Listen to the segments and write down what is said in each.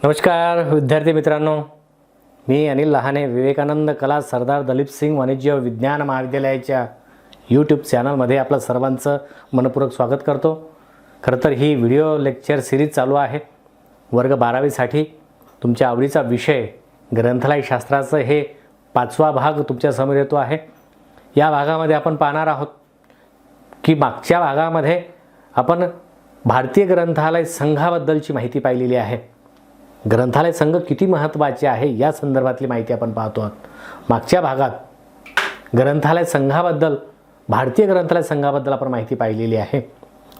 नमस्कार विद्यार्थी मित्रांनो, मी अनिल लहाने विवेकानंद कला सरदार दलीप सिंग वाणिज्य विज्ञान महाविद्यालयाच्या यूट्यूब चॅनलमध्ये आपलं सर्वांचं मनपूर्वक स्वागत करतो। खरं तर ही व्हिडिओ लेक्चर सिरीज चालू आहे। वर्ग 12वीसाठी तुमच्या आवडीचा विषय ग्रंथालयशास्त्राचं हे 5वा भाग तुमच्यासमोर येतो आहे। या भागामध्ये आपण पाहणार आहोत की मागच्या भागामध्ये आपण भारतीय ग्रंथालय संघाबद्दलची माहिती पाहिलेली आहे। ग्रंथालय संघ किती महत्त्वाचे आहे या संदर्भातली माहिती आपण पाहतो आहोत। मागच्या भागात ग्रंथालय संघाबद्दल, भारतीय ग्रंथालय संघाबद्दल आपण माहिती पाहिलेली आहे।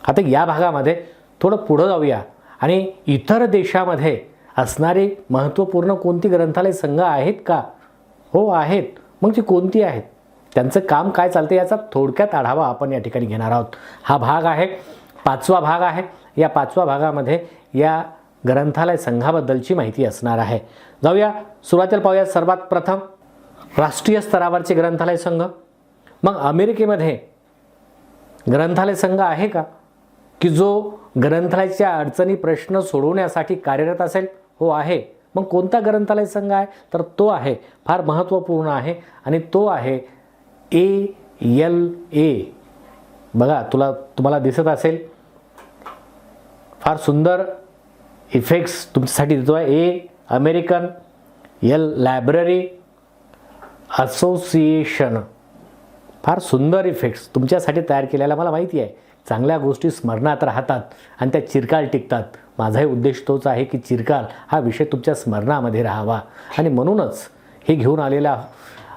आता या भागामध्ये थोडं पुढे जाऊया आणि इतर देशामध्ये असणारी महत्त्वपूर्ण कोणती ग्रंथालय संघ आहेत का? हो आहेत। मग ती कोणती आहेत, त्यांचं काम काय चालते याचा थोडक्यात आढावा आपण या ठिकाणी घेणार आहोत। हा भाग आहे 5वा भाग आहे। या 5व्या भागामध्ये या ग्रंथालय संघाबद्दलची माहिती असणार आहे। जाऊया, सुरुवातीला पाहूया सर्वात प्रथम राष्ट्रीय स्तरावरचे ग्रंथालय संघ। मग अमेरिकेमध्ये ग्रंथालय संघ आहे का की जो ग्रंथालयाच्या अडचणी प्रश्न सोडवण्यासाठी कार्यरत असेल? हो आहे। मग कोणता ग्रंथालय संघ आहे तर तो आहे, फार महत्त्वपूर्ण आहे आणि तो आहे ALA। बघा, तुम्हाला दिसत असेल, फार सुंदर इफेक्ट्स तुमच्यासाठी देतो आहे। अमेरिकन लायब्ररी असोसिएशन, फार सुंदर इफेक्ट्स तुमच्यासाठी तयार केलेला मला माहिती आहे। चांगल्या गोष्टी स्मरणात राहतात आणि त्या चिरकाल टिकतात। माझाही उद्देश तोच आहे की चिरकाल हा विषय तुमच्या स्मरणामध्ये राहावा आणि म्हणूनच हे घेऊन आलेला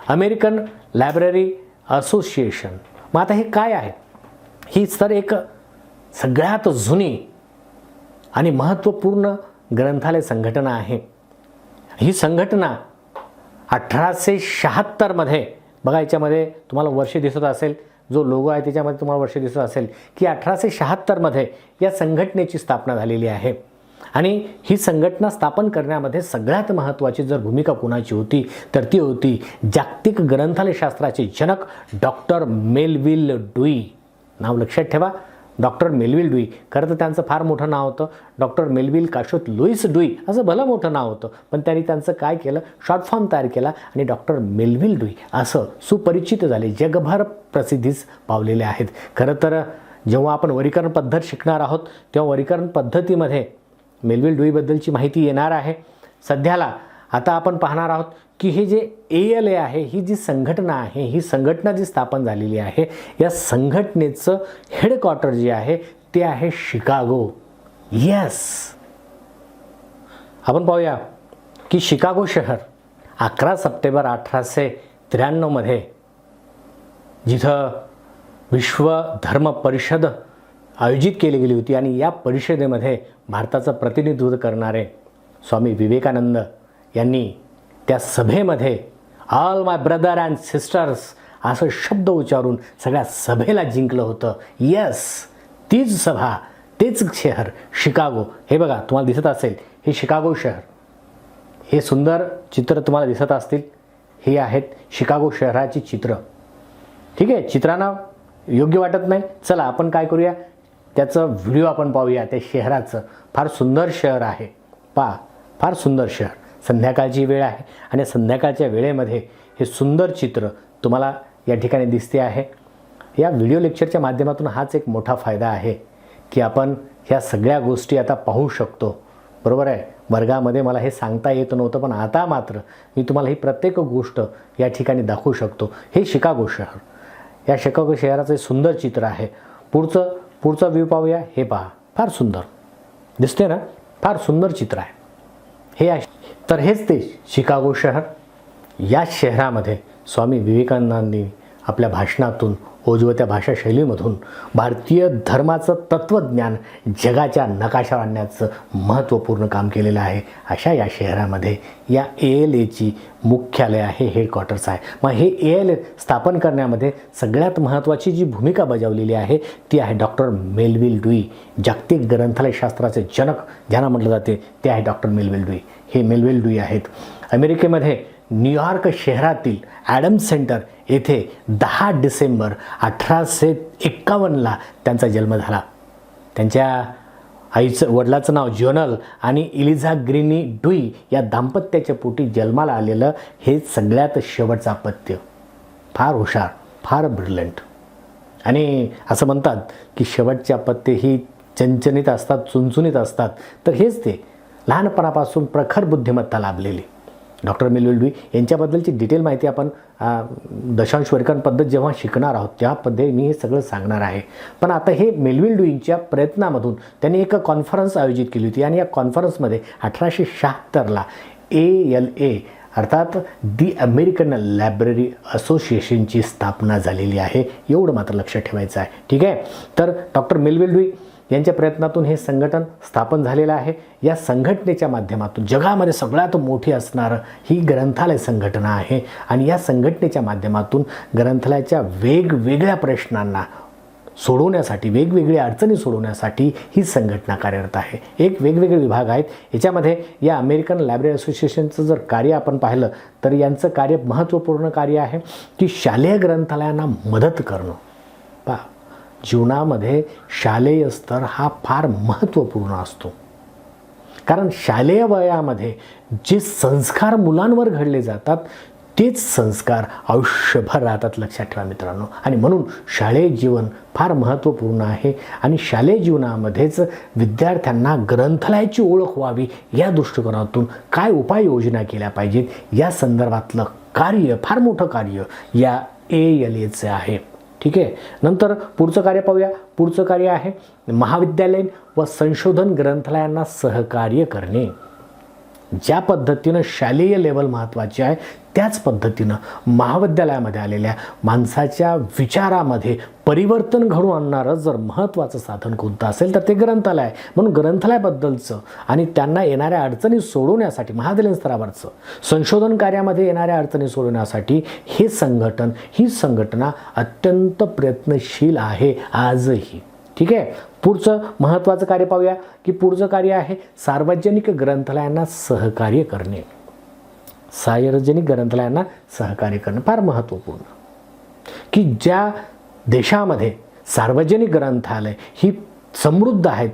अमेरिकन लायब्ररी असोसिएशन। मग आता हे काय आहे? ही तर एक सगळ्यात जुनी आणि महत्त्वपूर्ण ग्रंथालय संघटना आहे। ही संघटना 1876 मध्ये, बघा याच्यामध्ये तुम्हाला वर्ष दिसत असेल, जो लोगो आहे त्याच्यामध्ये तुम्हाला वर्ष दिसत असेल की 1876 मध्ये या संघटनेची स्थापना झालेली आहे। आणि ही संघटना स्थापन करण्यामध्ये सगळ्यात महत्त्वाची जर भूमिका कोणाची होती तर ती होती जागतिक ग्रंथालयशास्त्राचे जनक डॉक्टर मेलविल ड्यूई। नाव लक्षात ठेवा, डॉक्टर मेलविल ड्यूई। खरं तर त्यांचं फार मोठं नाव होतं डॉक्टर मेलविल काशोत लुईस ड्यूई, असं भलं मोठं नाव होतं, पण त्यांनी त्यांचं काय केलं, शॉर्ट फॉर्म तयार केला आणि डॉक्टर मेलविल ड्यूई असं सुपरिचित झाले, जगभर प्रसिद्धीस पावलेले आहेत। खरं तर जेव्हा आपण वर्गीकरण पद्धत शिकणार आहोत तेव्हा वर्गीकरण पद्धतीमध्ये मेलविल ड्यूईबद्दलची माहिती येणार आहे। सध्याला आता आपण पाहणार आहोत की हे जे ALA आहे, ही जी संघटना आहे, ही संघटना जी स्थापन झालेली आहे, या संघटनेचं हेडक्वार्टर जे आहे ते आहे शिकागो। येस, आपण पाहूया की शिकागो शहर 11 सप्टेंबर 1893 मध्ये जिथं विश्व धर्म परिषद आयोजित केली गेली होती आणि या परिषदेमध्ये भारताचं प्रतिनिधित्व करणारे स्वामी विवेकानंद यांनी त्या सभेमध्ये all my brother and sisters असं शब्द उच्चारून सगळ्या सभेला जिंकलं होतं। यस, तीच सभा, तेच शहर शिकागो। हे बघा, तुम्हाला दिसत असेल हे शिकागो शहर, हे सुंदर चित्र तुम्हाला दिसत असतील, हे आहेत शिकागो शहराची चित्र। ठीक आहे, चित्रांना योग्य वाटत नाही, चला आपण काय करूया, त्याचं व्हिडिओ आपण पाहूया त्या शहराचं। फार सुंदर शहर आहे, फार सुंदर शहर। संध्याकाळची वेळ आहे आणि संध्याकाळच्या वेळेमध्ये हे सुंदर चित्र तुम्हाला या ठिकाणी दिसते आहे। या व्हिडिओ लेक्चरच्या माध्यमातून हाच एक मोठा फायदा आहे की आपण ह्या सगळ्या गोष्टी आता पाहू शकतो। बरोबर आहे, वर्गामध्ये मला हे सांगता येत नव्हतं, पण आता मात्र मी तुम्हाला ही प्रत्येक गोष्ट या ठिकाणी दाखवू शकतो। हे शिकागो शहर, या शिकागो शहराचं सुंदर चित्र आहे। पुढचा व्ह्यू पाहूया। हे पहा, फार सुंदर दिसते ना, फार सुंदर चित्र आहे हे आहे। तर हेच ते शिकागो शहर। या शहरामध्ये स्वामी विवेकानंदांनी आपल्या भाषणातून, ओजवत्या भाषा शैलीमधून भारतीय धर्माचं तत्त्वज्ञान जगाच्या नकाशावर आणण्याचं महत्त्वपूर्ण काम केलेलं आहे। अशा या शहरामध्ये या ALAची मुख्यालय आहे, हेडक्वार्टर्स आहे। मग हे ALA स्थापन करण्यामध्ये सगळ्यात महत्त्वाची जी भूमिका बजावलेली आहे ती आहे डॉक्टर मेलविल ड्यूई। जागतिक ग्रंथालयशास्त्राचे जनक ज्यांना म्हटलं जाते ते आहे डॉक्टर मेलविल ड्यूई। हे मेलविल ड्यूई आहेत। अमेरिकेमध्ये न्यूयॉर्क शहरातील ॲडम सेंटर येथे 10 डिसेंबर 1851ला त्यांचा जन्म झाला। त्यांच्या आईचं वडिलाचं नाव जॉनल आणि इलिझा ग्रीनी डुई या दाम्पत्याच्या पोटी जन्माला आलेलं हे सगळ्यात शेवटचं अपत्य. फार हुशार, फार ब्रिलियंट. आणि असं म्हणतात की शेवटचे अपत्य ही चणचणीत असतात, चुणचुणीत असतात. तर हेच ते लहानपणापासून प्रखर बुद्धिमत्ता लाभलेली डॉक्टर मेलविल डुई यांच्याबद्दलची डिटेल माहिती आपण दशांश वर्गान पद्धत जेव्हा शिकणार आहोत त्यामध्ये मी हे सगळं सांगणार आहे. पण आता हे मेलविल डुईंच्या प्रयत्नामधून त्यांनी एक कॉन्फरन्स आयोजित केली होती आणि या कॉन्फरन्समध्ये 1876ला ALA अर्थात दी अमेरिकन लायब्ररी असोसिएशनची स्थापना झालेली आहे. एवढं मात्र लक्षात ठेवायचं आहे. ठीक आहे. तर डॉक्टर मेलविल डुई यांच्या प्रयत्नातून हे संघटन स्थापन झालेलं आहे. या संघटनेच्या माध्यमातून जगामध्ये सगळ्यात मोठी असणारं ही ग्रंथालय संघटना आहे आणि या संघटनेच्या माध्यमातून ग्रंथालयाच्या वेगवेगळ्या प्रश्नांना सोडवण्यासाठी, वेगवेगळ्या अडचणी सोडवण्यासाठी ही संघटना कार्यरत आहे. एक वेगवेगळे विभाग आहेत. याच्यामध्ये या अमेरिकन लायब्ररी असोसिएशनचं जर कार्य आपण पाहिलं तर यांचं कार्य महत्त्वपूर्ण कार्य आहे की शालेय ग्रंथालयांना मदत करणं. पहा, जीवनामध्ये शालेय स्तर हा फार महत्त्वपूर्ण असतो. कारण शालेय वयामध्ये जे संस्कार मुलांवर घडले जातात तेच संस्कार आयुष्यभर राहतात. लक्षात ठेवा मित्रांनो. आणि म्हणून शालेय जीवन फार महत्त्वपूर्ण आहे आणि शालेय जीवनामध्येच विद्यार्थ्यांना ग्रंथालयाची ओळख व्हावी या दृष्टिकोनातून काय उपाययोजना केल्या पाहिजेत या संदर्भातलं कार्य, फार मोठं कार्य या ALAचं आहे. ठीक आहे. नंतर पुढचं कार्य पाहूया. पुढचं कार्य आहे महाविद्यालयीन व संशोधन ग्रंथालयांना सहकार्य करणे. ज्या पद्धतीनं शालेय लेवल महत्त्वाची आहे त्याच पद्धतीनं महाविद्यालयामध्ये आलेल्या माणसाच्या विचारामध्ये परिवर्तन घडवून आणणारं जर महत्त्वाचं साधन कोणतं असेल तर ते ग्रंथालय आहे. म्हणून ग्रंथालयाबद्दलचं आणि त्यांना येणाऱ्या अडचणी सोडवण्यासाठी महाविद्यालयीन स्तरावरचं संशोधन कार्यामध्ये येणाऱ्या अडचणी सोडवण्यासाठी हे संघटन, ही संघटना अत्यंत प्रयत्नशील आहे आजही. ठीक आहे. पुढचं महत्त्वाचं कार्य पाहूया की पुढचं कार्य आहे सार्वजनिक ग्रंथालयांना सहकार्य करणे. सार्वजनिक ग्रंथालयांना सहकार्य करणं फार महत्त्वपूर्ण की ज्या देशामध्ये सार्वजनिक ग्रंथालय ही समृद्ध आहेत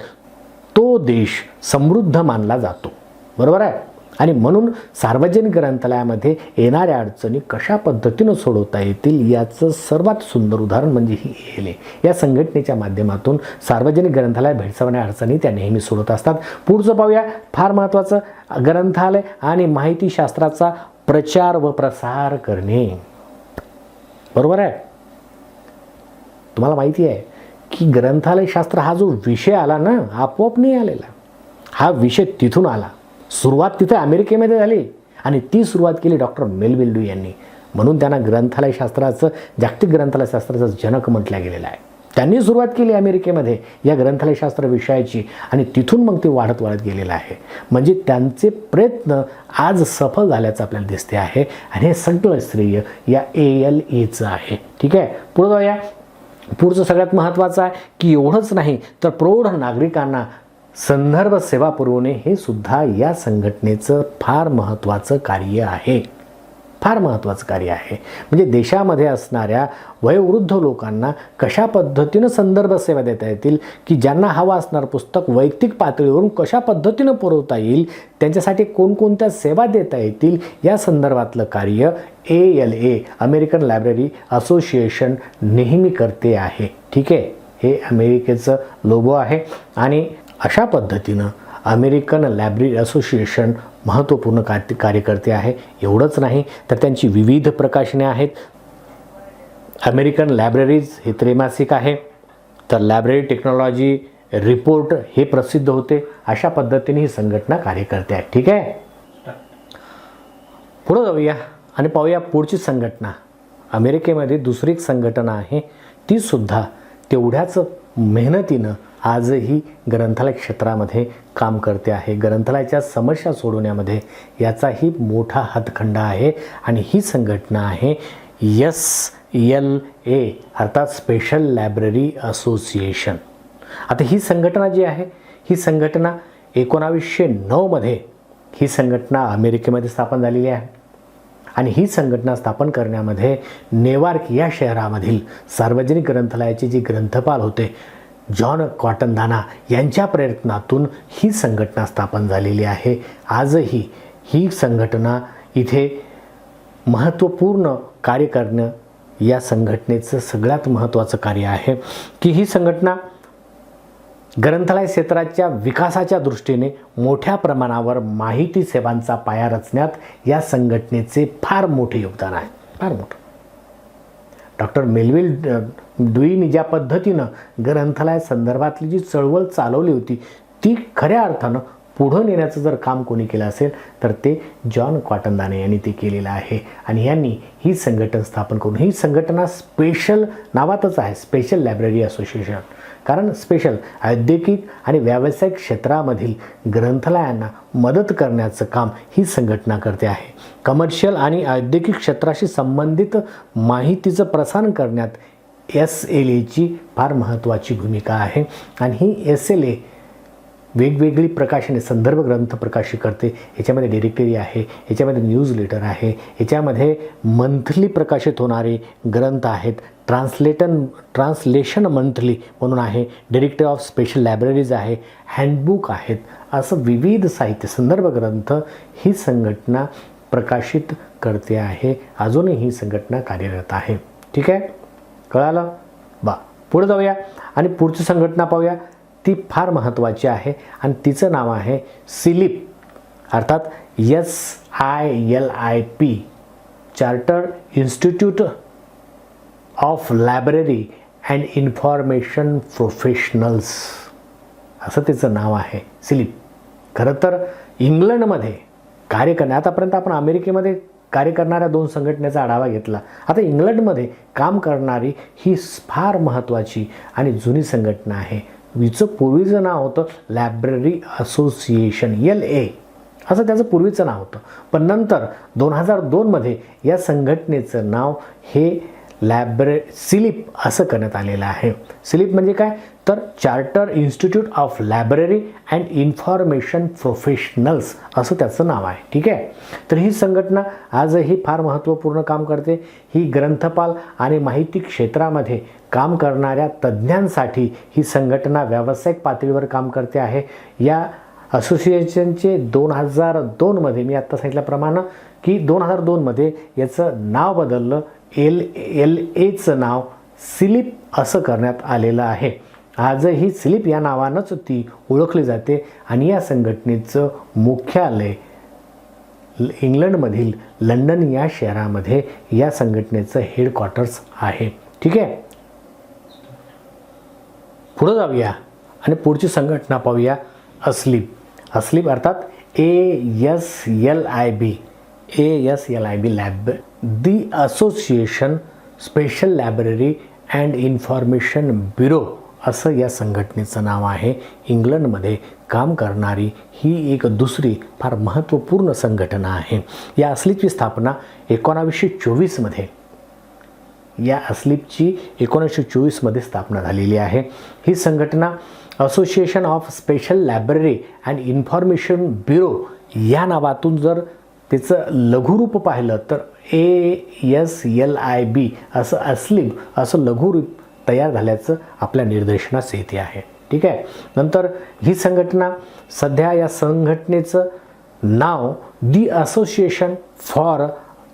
तो देश समृद्ध मानला जातो. बरोबर आहे. आणि म्हणून सार्वजनिक ग्रंथालयामध्ये येणाऱ्या अडचणी कशा पद्धतीनं सोडवता येतील याचं सर्वात सुंदर उदाहरण म्हणजे ही ALA. या संघटनेच्या माध्यमातून सार्वजनिक ग्रंथालय भेडसावणाऱ्या अडचणी त्या नेहमी सोडवत असतात. पुढचं पाहूया. फार महत्त्वाचं ग्रंथालय आणि माहितीशास्त्राचा प्रचार व प्रसार करणे. बरोबर आहे. तुम्हाला माहिती आहे की ग्रंथालयशास्त्र हा जो विषय आला ना आपोआप नाही आलेला. हा विषय तिथून आला. सुरुवात तिथे अमेरिकेमध्ये झाली आणि ती सुरुवात केली डॉक्टर मेलविल डुई यांनी. म्हणून त्यांना ग्रंथालयशास्त्राचं, जागतिक ग्रंथालयशास्त्राचं जनक म्हटलं गेलेलं आहे. त्यांनी सुरुवात केली अमेरिकेमध्ये या ग्रंथालयशास्त्र विषयाची आणि तिथून मग ते वाढत गेलेलं आहे. म्हणजे त्यांचे प्रयत्न आज सफल झाल्याचं आपल्याला दिसते आहे आणि हे सगळं श्रेय या ALAचं आहे. ठीक आहे. पुढे जाऊया. पुढचं सगळ्यात महत्त्वाचं आहे की एवढंच नाही तर प्रौढ नागरिकांना संदर्भ सेवा पुरवणे हे सुद्धा या संघटनेचं फार महत्त्वाचं कार्य आहे. फार महत्त्वाचं कार्य आहे. म्हणजे देशामध्ये असणाऱ्या वयोवृद्ध लोकांना कशा पद्धतीनं संदर्भ सेवा देता येतील की ज्यांना हवं असणारं पुस्तक वैयक्तिक पातळीवरून कशा पद्धतीनं पुरवता येईल, त्यांच्यासाठी कोणकोणत्या सेवा देता येतील या संदर्भातलं कार्य ALA अमेरिकन लायब्ररी असोसिएशन नेहमी करते आहे. ठीक आहे. हे अमेरिकेचं लोगो आहे आणि अशा पद्धतीनं अमेरिकन लायब्ररी असोसिएशन महत्त्वपूर्ण कार्य करते आहे. एवढंच नाही तर त्यांची विविध प्रकाशने आहेत. अमेरिकन लायब्ररीज हे त्रैमासिक आहे. तर लायब्ररी टेक्नॉलॉजी रिपोर्ट हे प्रसिद्ध होते. अशा पद्धतीने ही संघटना कार्य करते आहे. ठीक आहे. पुढे जाऊया आणि पाहूया पुढची संघटना. अमेरिकेमध्ये दुसरी एक संघटना आहे. ती सुद्धा तेवढ्याच मेहनतीनं आजही ग्रंथालय क्षेत्रामध्ये काम करते आहे. ग्रंथालयाच्या समस्या सोडवण्यामध्ये याचाही मोठा हातखंडा आहे आणि ही संघटना आहे SLA अर्थात स्पेशल लायब्ररी असोसिएशन. आता ही संघटना जी आहे ही संघटना 1909मध्ये ही संघटना अमेरिकेमध्ये स्थापन झालेली आहे आणि ही संघटना स्थापन करण्यामध्ये नेवार्क या शहरामधील सार्वजनिक ग्रंथालयाचे जे ग्रंथपाल होते जॉन क्वाटनदाना यांच्या प्रयत्नातून ही संघटना स्थापन झालेली आहे. आजही ही संघटना इथे महत्त्वपूर्ण कार्य करणं या संघटनेचं सगळ्यात महत्त्वाचं कार्य आहे की ही संघटना ग्रंथालय क्षेत्राच्या विकासाच्या दृष्टीने मोठ्या प्रमाणावर माहिती सेवांचा पाया रचण्यात या संघटनेचे फार मोठे योगदान आहे, फार मोठं. डॉक्टर मेलविल ड्युईनी ज्या पद्धतीनं ग्रंथालय संदर्भातली जी चळवळ चालवली होती ती खऱ्या अर्थानं पुढं नेण्याचं जर काम कोणी केलं असेल तर ते जॉन क्वाटनदाना यांनी ते केलेलं आहे. आणि यांनी ही संघटना स्थापन करून, ही संघटना स्पेशल नावातच आहे, स्पेशल लायब्ररी असोसिएशन. कारण स्पेशल औद्योगिक आणि व्यावसायिक क्षेत्रामधील ग्रंथालयांना मदत करण्याचं काम ही संघटना करते आहे. कमर्शियल आणि औद्योगिक क्षेत्राशी संबंधित माहितीचं प्रसारण करण्यात SLAची फार महत्त्वाची भूमिका आहे. आणि ही SLA वेगवेगळी प्रकाशने, संदर्भ ग्रंथ प्रकाशित करते. याच्यामध्ये डिरेक्टरी आहे, याच्यामध्ये न्यूज लेटर आहे, याच्यामध्ये मंथली प्रकाशित होणारे ग्रंथ आहेत, ट्रान्सलेशन मंथली म्हणून आहे, डिरेक्टरी ऑफ स्पेशल लायब्ररीज आहे, हँडबुक आहेत. असं विविध साहित्य, संदर्भ ग्रंथ ही संघटना प्रकाशित करते आहे. अजूनही ही संघटना कार्यरत आहे. ठीक आहे, कळालं बा. पुढे जाऊया आणि पुढची संघटना पाहूया. ती फार महत्त्वाची आहे आणि तिचं नाव आहे सिलिप, अर्थात SILIP, chartered institute of library and information professionals असं तिचं नाव आहे, सिलिप. खरं तर इंग्लंडमध्ये कार्य करण्या, आतापर्यंत आपण अमेरिकेमध्ये कार्य करणाऱ्या 2 संघटनेचा आढावा घेतला. आता इंग्लंडमध्ये काम करणारी ही फार महत्त्वाची आणि जुनी संघटना आहे. हिचं पूर्वीचं नाव होतं लायब्ररी असोसिएशन, LA असं त्याचं पूर्वीचं नाव होतं. पण नंतर 2002मध्ये या संघटनेचं नाव हे सिलिप असं करण्यात आलेलं आहे. सिलिप म्हणजे काय तर charter institute of library and information professionals असं त्याचं नाव आहे. ठीक आहे, तर ही संघटना आजही फार महत्त्वपूर्ण काम करते. ही ग्रंथपाल आणि माहिती क्षेत्रामध्ये काम करणाऱ्या तज्ज्ञांसाठी ही संघटना व्यावसायिक पातळीवर काम करते आहे. या असोसिएशनचे 2002मध्ये मी आत्ता सांगितल्याप्रमाणे की 2002मध्ये याचं नाव बदललं, LAचं नाव सिलिप असं करण्यात आलेलं आहे. आजही सिलिप या नावानंच ती ओळखली जाते आणि या संघटनेचं मुख्यालय इंग्लंडमधील लंडन या शहरामध्ये या संघटनेचं हेडक्वार्टर्स आहे. ठीक आहे, पुढे जाऊया आणि पुढची संघटना पाहूया, अस्लीप. अस्लीप अर्थात ASLIB lab, the association special library and information bureau असं या संघटनेचं नाव आहे. इंग्लंडमध्ये काम करणारी ही एक दुसरी फार महत्त्वपूर्ण संघटना आहे. या अस्लीपची स्थापना 1924मध्ये, या अस्लीपची 1924मध्ये स्थापना झालेली आहे. ही संघटना association of special library and information bureau या नावातून जर त्याचं लघुरूप पाहिलं तर ASLIB असं अस्लीप असं लघुरूप तयार झाल्याचं आपल्या निदर्शनास येते आहे. ठीक आहे, नंतर ही संघटना सध्या या संघटनेचं नाव दी असोसिएशन फॉर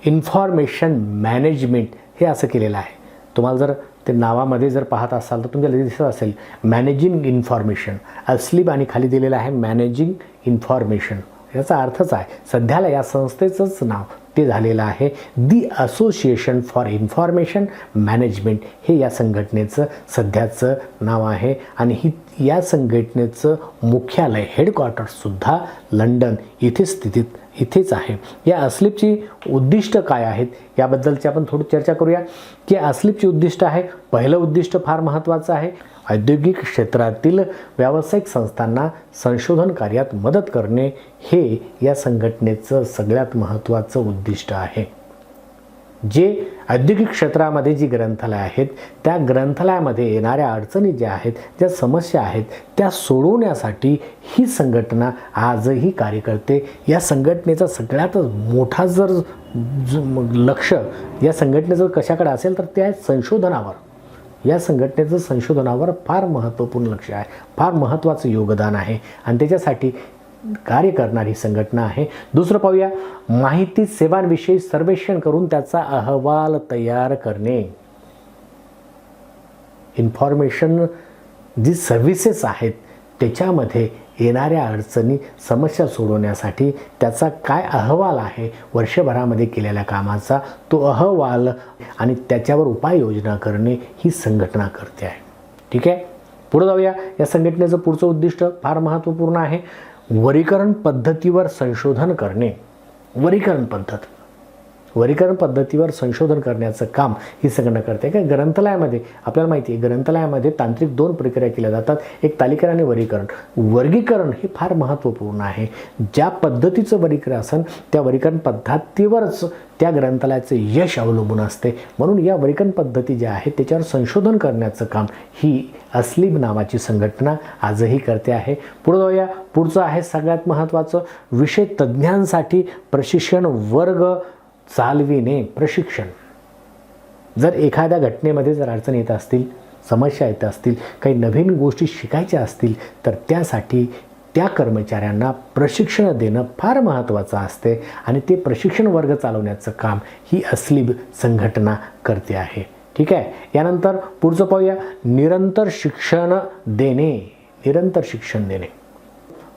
इन्फॉर्मेशन मॅनेजमेंट हे असं केलेलं आहे. तुम्हाला जर ते नावामध्ये जर पाहत असाल तर तुम्हाला दिसत असेल मॅनेजिंग इन्फॉर्मेशन, अस्लीप आणि खाली दिलेलं आहे मॅनेजिंग इन्फॉर्मेशन. याचा अर्थच आहे सध्याला या संस्थेचंच नाव ते झालेलं आहे दी असोसिएशन फॉर इन्फॉर्मेशन मॅनेजमेंट हे या संघटनेचं सध्याचं नाव आहे. आणि या संघटनेचं मुख्यालय हेडक्वार्टर्ससुद्धा लंडन इथेच आहे. या अस्लीपची उद्दिष्ट काय आहेत याबद्दलची आपण थोडी चर्चा करूया की अस्लीपची उद्दिष्ट आहे, पहिलं उद्दिष्ट फार महत्त्वाचं आहे, औद्योगिक क्षेत्रातील व्यावसायिक संस्थांना संशोधन कार्यात मदत करणे हे या संघटनेचं सगळ्यात महत्त्वाचं उद्दिष्ट आहे. जे औद्योगिक क्षेत्रामध्ये जी ग्रंथालय आहेत त्या ग्रंथालयामध्ये येणाऱ्या अडचणी ज्या आहेत, ज्या समस्या आहेत त्या सोडवण्यासाठी ही संघटना आजही कार्य करते. या संघटनेचा सगळ्यात मोठा जर लक्ष या संघटनेचं कशाकडे असेल तर ते आहे संशोधनावर. या संघटनेचं संशोधनावर फार महत्त्वपूर्ण लक्ष आहे, फार महत्त्वाचं योगदान आहे आणि त्याच्यासाठी कार्य करणारी संघटना आहे. दुसरं पाहूया, माहिती सेवांविषयी सर्वेक्षण करून त्याचा अहवाल तयार करणे. इन्फॉर्मेशन जी सर्व्हिसेस आहेत त्याच्यामध्ये येणाऱ्या अडचणी, समस्या सोडवण्यासाठी त्याचा काय अहवाल आहे, वर्षभरामध्ये केलेल्या कामाचा तो अहवाल आणि त्याच्यावर उपाययोजना करणे ही संघटना करते आहे. ठीक आहे, पुढे जाऊया. या संघटनेचं पुढचं उद्दिष्ट फार महत्त्वपूर्ण आहे. वर्गीकरण पद्धतीवर संशोधन करणे. वर्गीकरण पद्धतीवर संशोधन करण्याचं काम ही संघटना करते. काय ग्रंथालयामध्ये आपल्याला माहिती आहे, ग्रंथालयामध्ये तांत्रिक 2 प्रक्रिया केल्या जातात, एक तालिका आणि वर्गीकरण. वर्गीकरण हे फार महत्त्वपूर्ण आहे. ज्या पद्धतीचं वर्गीकरण असेल त्या वर्गीकरण पद्धतीवरच त्या ग्रंथालयाचे यश अवलंबून असते. म्हणून या वर्गीकरण पद्धती ज्या आहेत त्याच्यावर संशोधन करण्याचं काम ही अस्लीब नावाची संघटना आजही करते आहे. पुढे जाऊया. पुढचं आहे सगळ्यात महत्त्वाचं, विषय तज्ज्ञांसाठी प्रशिक्षण वर्ग चालविणे. प्रशिक्षण. जर एखाद्या घटनेमध्ये जर अडचण येत असतील, समस्या येत असतील, काही नवीन गोष्टी शिकायच्या असतील तर त्यासाठी त्या कर्मचाऱ्यांना प्रशिक्षण देणं फार महत्त्वाचं असते आणि ते प्रशिक्षण वर्ग चालवण्याचं काम ही अस्लीब संघटना करते आहे. ठीक आहे, यानंतर पुढचं पाहूया, निरंतर शिक्षण देणे.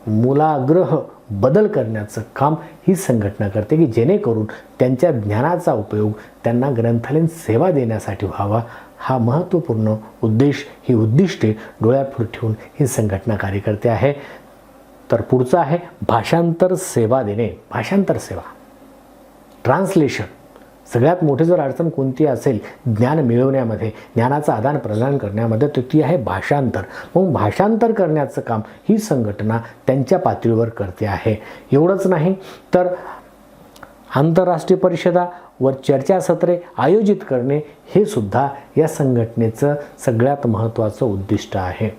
मूलाग्रह बदल करण्याचं काम ही संघटना करते की जेणेकरून त्यांच्या ज्ञानाचा उपयोग त्यांना ग्रंथालयीन सेवा देण्यासाठी व्हावा. हा महत्त्वपूर्ण उद्दिष्टे डोळ्यापुढे ठेवून ही संघटना कार्य करते आहे. तर पुढचं आहे भाषांतर सेवा देणे. भाषांतर सेवा, ट्रान्सलेशन. सगळ्यात मोठी जर अडचण कोणती असेल ज्ञान मिळवण्यामध्ये, ज्ञानाचं आदान प्रदान करण्यामध्ये, तर ती आहे भाषांतर. मग भाषांतर करण्याचं काम ही संघटना त्यांच्या पातळीवर करते आहे. एवढंच नाही तर आंतरराष्ट्रीय परिषदा व चर्चासत्रे आयोजित करणे हे सुद्धा या संघटनेचं सगळ्यात महत्त्वाचं उद्दिष्ट आहे.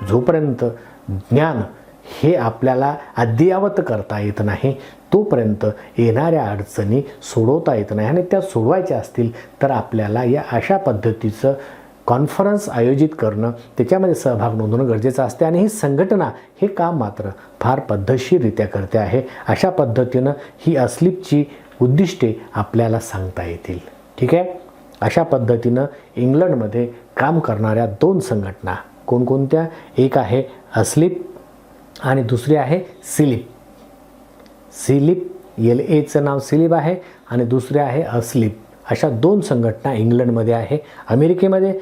जोपर्यंत ज्ञान हे आपल्याला अद्ययावत करता येत नाही तोपर्यंत येणाऱ्या अडचणी सोडवता येत नाही आणि त्या सोडवायच्या असतील तर आपल्याला या अशा पद्धतीचं कॉन्फरन्स आयोजित करणं, त्याच्यामध्ये सहभाग नोंदवणं गरजेचं असते आणि ही संघटना हे काम मात्र फार पद्धतशीररित्या करते आहे. अशा पद्धतीनं ही अस्लीबची उद्दिष्टे आपल्याला सांगता येतील. ठीक आहे, अशा पद्धतीनं इंग्लंडमध्ये काम करणाऱ्या 2 संघटना कोणकोणत्या, एक आहे अस्लीब आणि दुसरी आहे सिलीब. LAचं नाव सिलीब आहे आणि दुसरे आहे अस्लीब. अशा 2 संघटना इंग्लंडमध्ये आहे. अमेरिकेमध्ये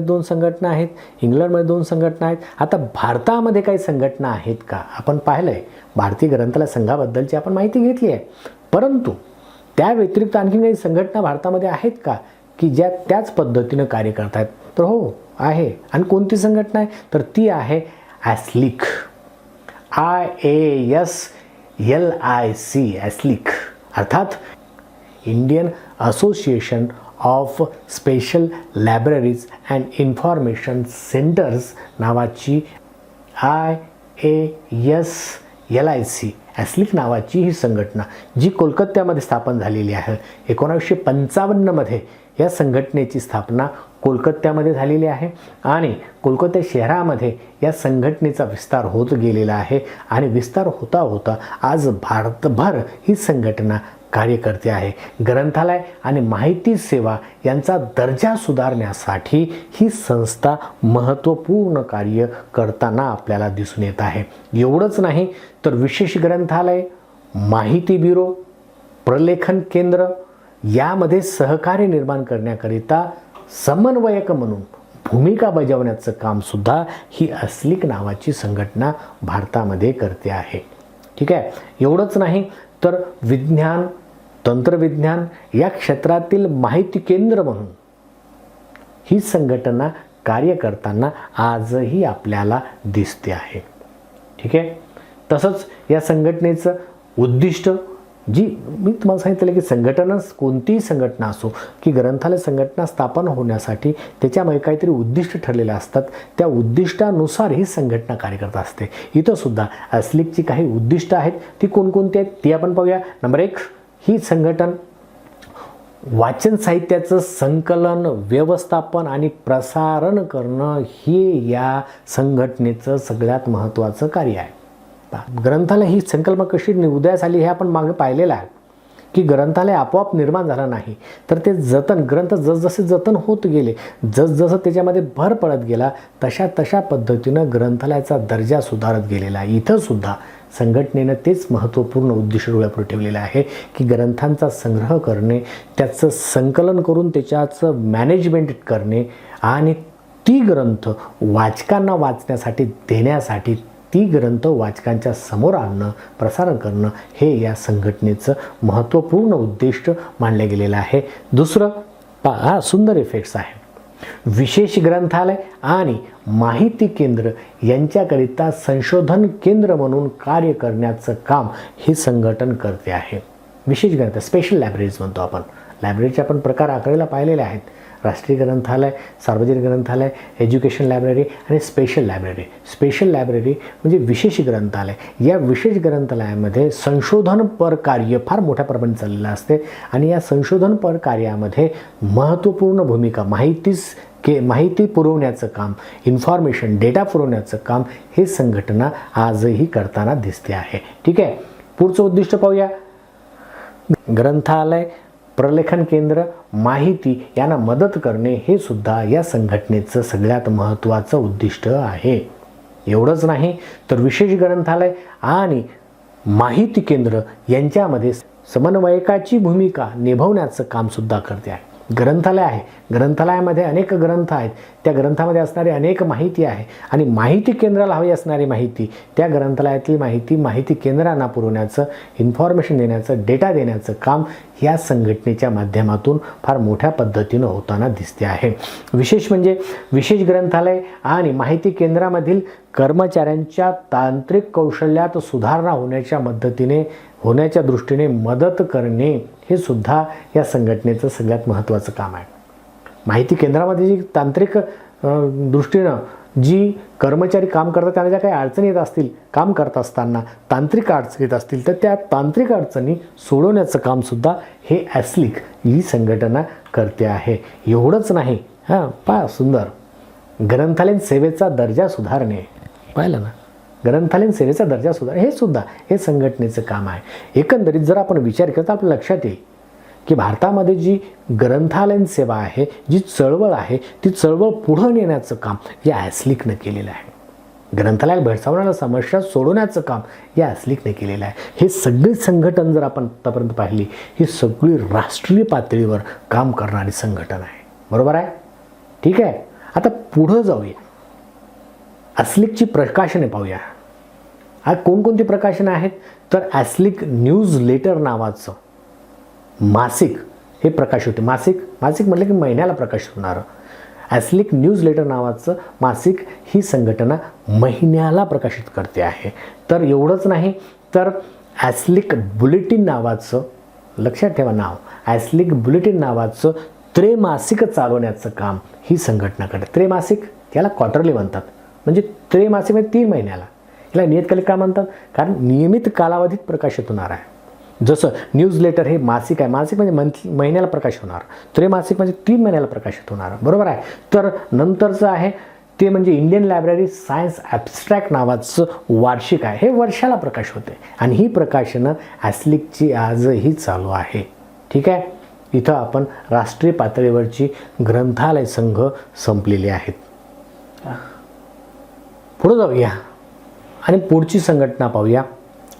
2 संघटना आहेत, इंग्लंडमध्ये 2 संघटना आहेत. आता भारतामध्ये काही संघटना आहेत का आपण पाहिलं आहे, भारतीय ग्रंथालय संघाबद्दलची आपण माहिती घेतली आहे. परंतु त्या व्यतिरिक्त आणखी काही संघटना भारतामध्ये आहेत का की ज्या त्याच पद्धतीनं कार्य करत आहेत? तर हो आहे. आणि कोणती संघटना आहे तर ती आहे ॲस्लिक. IASLIC, ॲस्लिक अर्थात Indian association of special libraries and information centres नावाची IASLIC ॲस्लिक नावाची ही संघटना जी कोलकात्यामध्ये स्थापन झालेली आहे. 1955मध्ये या संघटनेची स्थापना कोलकात्यामध्ये झालेली आहे आणि कोलकाता शहरामध्ये या संघटनेचा विस्तार होत गेलेला आहे आणि विस्तार होता होता आज भारतभर ही संघटना कार्य करते आहे. ग्रंथालय आणि माहिती सेवा यांचा दर्जा सुधारण्यासाठी ही संस्था महत्त्वपूर्ण कार्य करताना आपल्याला दिसून येत आहे. एवढंच नाही तर विशेष ग्रंथालय, माहिती ब्युरो, प्रलेखन केंद्र यामध्ये सहकार्य निर्माण करण्याकरिता समन्वयक म्हणून भूमिका बजावण्याचं कामसुद्धा ही अस्लिक नावाची संघटना भारतामध्ये करते आहे. ठीक आहे, एवढंच नाही तर विज्ञान, तंत्रविज्ञान या क्षेत्रातील माहिती केंद्र म्हणून ही संघटना कार्य करताना आजही आपल्याला दिसते आहे. ठीक आहे, तसंच या संघटनेचं उद्दिष्ट जी मी तुम्हाला सांगितलं की संघटना कोणतीही संघटना असो की ग्रंथालय संघटना स्थापन होण्यासाठी त्याच्यामध्ये काहीतरी उद्दिष्ट ठरलेले असतात. त्या उद्दिष्टानुसार ही संघटना कार्य करत असते. इथं सुद्धा अस्लिकची काही उद्दिष्ट आहेत. ती कोणकोणती आहेत ती आपण पाहूया. नंबर 1, ही संघटन वाचन साहित्याचं संकलन, व्यवस्थापन आणि प्रसारण करणं हे या संघटनेचं सगळ्यात महत्त्वाचं कार्य आहे. ग्रंथालय ही संकल्पना कशी उदयास आली हे आपण मागे पाहिलेलं आहे की ग्रंथालय आपोआप निर्माण झालं नाही, तर ते जतन, ग्रंथ जसजसे जतन होत गेले, जसजसं त्याच्यामध्ये भर पडत गेला, तशा पद्धतीनं ग्रंथालयाचा दर्जा सुधारत गेलेला आहे. इथं सुद्धा संघटनेनं तेच महत्त्वपूर्ण उद्दिष्ट डोळ्यापुढे ठेवलेलं आहे की ग्रंथांचा संग्रह करणे, त्याचं संकलन करून त्याच्याचं मॅनेजमेंट करणे आणि ती ग्रंथ वाचकांना वाचण्यासाठी देण्यासाठी ती ग्रंथ वाचकांच्या समोर आणणं, प्रसारण करणं हे या संघटनेचं महत्त्वपूर्ण उद्दिष्ट मानलं गेलेलं आहे. दुसरं सुंदर इफेक्ट्स आहे. विशेष ग्रंथालय आणि माहिती केंद्र यांच्याकरिता संशोधन केंद्र म्हणून कार्य करण्याचं काम हे संघटन करते आहे. विशेष ग्रंथ, स्पेशल लायब्ररीज म्हणतो आपण. लायब्ररीचे आपण प्रकार आखलेला पाहिलेले आहेत. राष्ट्रीय ग्रंथालय, सार्वजनिक ग्रंथालय, एज्युकेशन लायब्ररी आणि स्पेशल लायब्ररी. स्पेशल लायब्ररी म्हणजे विशेष ग्रंथालय. या विशेष ग्रंथालयामध्ये संशोधनपर कार्य फार मोठ्या प्रमाणात चाललेलं असते आणि या संशोधनपर कार्यामध्ये महत्त्वपूर्ण भूमिका माहिती पुरवण्याचं काम, इन्फॉर्मेशन, डेटा पुरवण्याचं काम हे संघटना आजही करताना दिसते आहे. ठीक आहे, पुढचं उद्दिष्ट पाहूया. ग्रंथालय, प्रलेखन केंद्र, माहिती यांना मदत करणे हे सुद्धा या संघटनेचं सगळ्यात महत्त्वाचं उद्दिष्ट आहे. एवढंच नाही तर विशेष ग्रंथालय आणि माहिती केंद्र यांच्यामध्ये समन्वयकाची भूमिका निभावण्याचं कामसुद्धा करते आहे. ग्रंथालय आहे, ग्रंथालयामध्ये अनेक ग्रंथ आहेत, त्या ग्रंथामध्ये असणारी अनेक माहिती आहे आणि माहिती केंद्राला हवी असणारी माहिती, त्या ग्रंथालयातली माहिती केंद्रांना पुरवण्याचं, इन्फॉर्मेशन देण्याचं, डेटा देण्याचं काम या संघटनेच्या माध्यमातून फार मोठ्या पद्धतीनं होताना दिसते आहे. विशेष म्हणजे विशेष ग्रंथालय आणि माहिती केंद्रामधील कर्मचाऱ्यांच्या तांत्रिक कौशल्यात सुधारणा होण्याच्या दृष्टीने मदत करणे हे सुद्धा या संघटनेचं सगळ्यात महत्त्वाचं काम आहे. माहिती केंद्रामध्ये जी तांत्रिक दृष्टीनं जी कर्मचारी काम करतात त्यांना ज्या काही अडचणी येत असतील, काम करत असताना तांत्रिक अडचणी येत असतील, तर त्या तांत्रिक अडचणी सोडवण्याचं कामसुद्धा हे ॲस्लिक ही संघटना करते आहे. एवढंच नाही, सुंदर ग्रंथालयीन सेवेचा दर्जा सुधारणे, पाहिलं ना, ग्रंथालयीन सेवेचा दर्जा सुधारणे हे सुद्धा हे संघटनेचं काम आहे. एकंदरीत जर आपण विचार केला तर आपल्या लक्षात येईल की भारतामध्ये जी ग्रंथालयीन सेवा आहे, जी चळवळ आहे, ती चळवळ पुढं नेण्याचं काम या ॲस्लिकनं केलेलं आहे. ग्रंथालयाला भेडसावणाऱ्या समस्या सोडवण्याचं काम या ॲस्लिकने केलेलं आहे. हे सगळी संघटन जर आपण आतापर्यंत पाहिली, ही सगळी राष्ट्रीय पातळीवर काम करणारी संघटन आहे. बरोबर आहे? ठीक आहे, आता पुढं जाऊया. ॲस्लिकची प्रकाशने पाहूया. कोणकोणती प्रकाशनं आहेत तर ॲस्लिक न्यूज लेटर नावाचं मासिक हे प्रकाशित होते. मासिक म्हटलं की महिन्याला प्रकाशित होणारं ॲस्लिक न्यूज लेटर नावाचं मासिक ही संघटना महिन्याला प्रकाशित करते आहे. तर एवढंच नाही तर ॲस्लिक बुलेटिन नावाचं, लक्षात ठेवा नाव, ॲस्लिक बुलेटिन नावाचं त्रैमासिक चालवण्याचं काम ही संघटना करते. त्रैमासिक याला क्वार्टरली म्हणतात, म्हणजे त्रैमासिक म्हणजे 3 महिन्याला. याला नियतकालिक का म्हणतात? कारण नियमित कालावधीत प्रकाशित होणार आहे. जसं न्यूज लेटर हे मासिक आहे, मासिक म्हणजे महिन्याला प्रकाशित होणार, त्रैमासिक म्हणजे 3 महिन्याला प्रकाशित होणार. बरोबर आहे. तर नंतरचं आहे ते म्हणजे इंडियन लायब्ररी सायन्स ॲब्स्ट्रॅक्ट नावाचं वार्षिक आहे. हे वर्षाला प्रकाशित होते आणि ही प्रकाशनं ॲस्लिकची आजही चालू आहे. ठीक आहे, इथं आपण राष्ट्रीय पातळीवरची ग्रंथालय संघ संपलेले आहेत. पुढे जाऊया आणि पुढची संघटना पाहूया.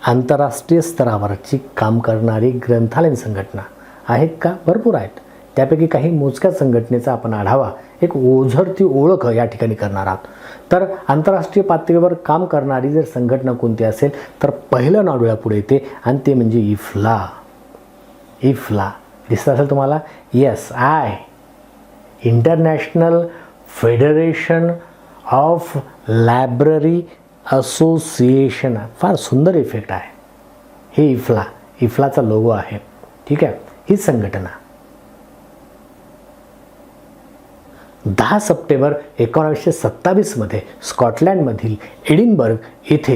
आंतरराष्ट्रीय स्तरावरची काम करणारी ग्रंथालयीन संघटना आहेत का? भरपूर आहेत. त्यापैकी काही मोजक्या संघटनेचा आपण आढावा, एक ओझरती ओळख या ठिकाणी करणार आहोत. तर आंतरराष्ट्रीय पातळीवर काम करणारी जर संघटना कोणती असेल तर पहिलं नाव डोळ्यापुढे येते आणि ते म्हणजे इफ्ला. इफ्ला दिसत असेल तुम्हाला? Yes, international federation of library association. फार सुंदर इफेक्ट आहे. हे इफ्लाचा लोगो आहे. ठीक आहे, ही संघटना 10 सप्टेंबर 1927 मध्ये स्कॉटलँडमधील एडिनबर्ग येथे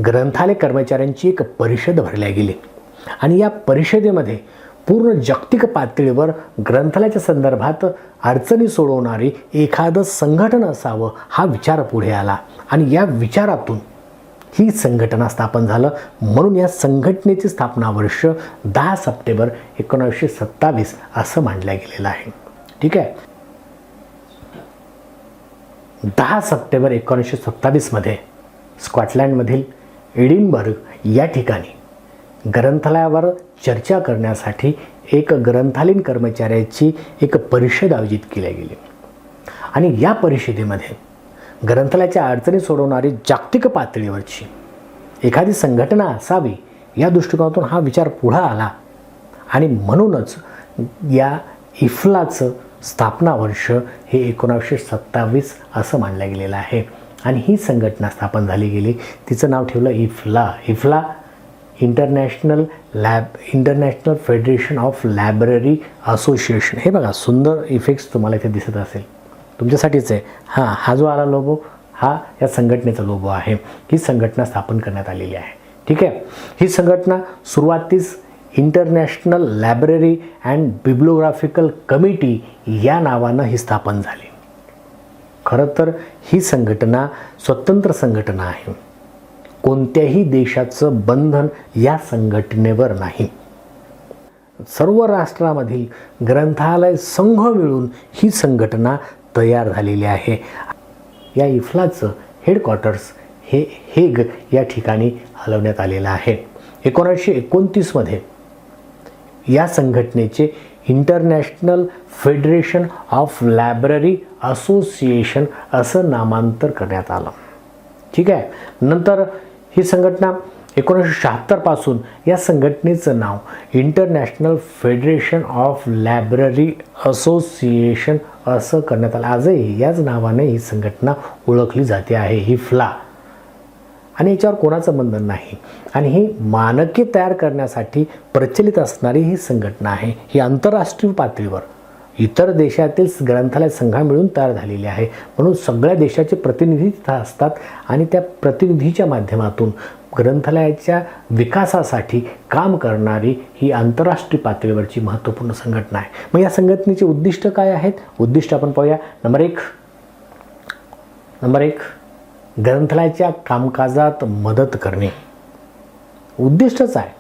ग्रंथालय कर्मचाऱ्यांची एक परिषद भरल्या गेली आणि या परिषदेमध्ये पूर्ण जागतिक पातळीवर ग्रंथालयाच्या संदर्भात अडचणी सोडवणारी एखादं संघटन असावं हा विचार पुढे आला आणि या विचारातून ही संघटना स्थापन झालं. म्हणून या संघटनेची स्थापना वर्ष 10 सप्टेंबर 1927 असं मानलं गेलेलं आहे. ठीक आहे. 10 सप्टेंबर 1927 मध्ये स्कॉटलँडमधील एडिनबर्ग या ठिकाणी ग्रंथालयावर चर्चा करण्यासाठी एक ग्रंथालयीन कर्मचाऱ्याची एक परिषद आयोजित केली गेली आणि या परिषदेमध्ये ग्रंथालयाच्या अडचणी सोडवणारी जागतिक पातळीवरची एखादी संघटना असावी या दृष्टिकोनातून हा विचार पुढे आला आणि म्हणूनच या इफ्लाचं स्थापना वर्ष हे 1927 असं मानलं गेलेलं आहे आणि ही संघटना स्थापन झाली गेली. तिचं नाव ठेवलं IFLA. IFLA international federation of library association. हे बघा सुंदर इफेक्ट्स तुम्हाला इथे दिसत असेल, तुमच्यासाठीच आहे. हा जो आला लोगो हा या संघटनेचा लोगो आहे. ही संघटना स्थापन करण्यात आलेली आहे. ठीक आहे. ही संघटना सुरुवातीस इंटरनॅशनल लायब्ररी अँड बिब्लिओग्राफिकल कमिटी या नावानं ही स्थापन झाली. खरं तर ही संघटना स्वतंत्र संघटना आहे. कोणत्याही देशाचं बंधन या संघटनेवर नाही. सर्व राष्ट्रामधील ग्रंथालय संघ मिळून ही संघटना तयार झालेली आहे. या इफ्लाचं हेडक्वार्टर्स हे हेग या ठिकाणी हलवण्यात आलेलं आहे. 1929 मध्ये या संघटनेचे international federation of library association असं नामांतर करण्यात आलं. ठीक आहे. नंतर ही संघटना 1976 पासून या संघटनेचं नाव international federation of library association असं करण्यात आलं. आजही याच नावाने ही संघटना ओळखली जाते आहे, ही फ्ला. आणि याच्यावर कोणाचं बंधन नाही आणि ही मानके तयार करण्यासाठी प्रचलित असणारी ही संघटना आहे. ही आंतरराष्ट्रीय पातळीवर इतर देशातील ग्रंथालय संघा मिळून तयार झालेली आहे. म्हणून सगळ्या देशाचे प्रतिनिधी तिथं असतात आणि त्या प्रतिनिधीच्या माध्यमातून ग्रंथालयाच्या विकासासाठी काम करणारी ही आंतरराष्ट्रीय पातळीवरची महत्त्वपूर्ण संघटना आहे. मग या संघटनेचे उद्दिष्ट काय आहेत? उद्दिष्ट आपण पाहूया. नंबर एक ग्रंथालयाच्या कामकाजात मदत करणे उद्दिष्टच आहे.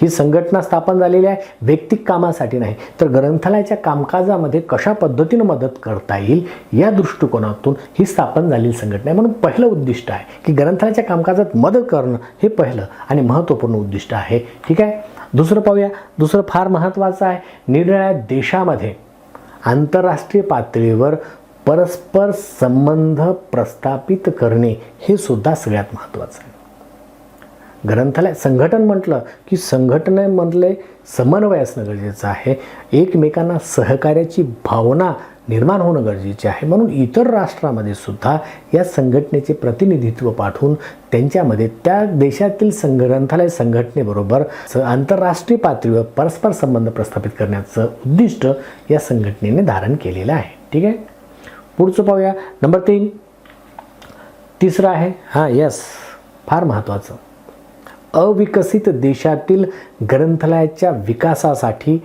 ही संघटना स्थापन झालेली आहे वैयक्तिक कामासाठी नाही, तर ग्रंथालयाच्या कामकाजामध्ये कशा पद्धतीनं मदत करता येईल या दृष्टिकोनातून ही स्थापन झालेली संघटना आहे. म्हणून पहिलं उद्दिष्ट आहे की ग्रंथालयाच्या कामकाजात मदत करणं हे पहिलं आणि महत्त्वपूर्ण उद्दिष्ट आहे. ठीक आहे. दुसरं पाहूया. दुसरं फार महत्त्वाचं आहे. निरनिराळ्या देशामध्ये आंतरराष्ट्रीय पातळीवर परस्पर संबंध प्रस्थापित करणे हे सुद्धा सगळ्यात महत्त्वाचं आहे. ग्रंथालय संघटन म्हटलं की संघटनेमधले समन्वय असणं गरजेचं आहे. एकमेकांना सहकार्याची भावना निर्माण होणं गरजेचे आहे. म्हणून इतर राष्ट्रामध्ये सुद्धा या संघटनेचे प्रतिनिधित्व पाठवून त्यांच्यामध्ये त्या देशातील ग्रंथालय संघटनेबरोबर आंतरराष्ट्रीय पातळीवर परस्पर संबंध प्रस्थापित करण्याचं उद्दिष्ट या संघटनेने धारण केलेलं आहे. ठीक आहे. पुढचं पाहूया. नंबर 3 तिसरं आहे फार महत्त्वाचं. अविकसित देशातील ग्रंथालयाच्या विकासासाठी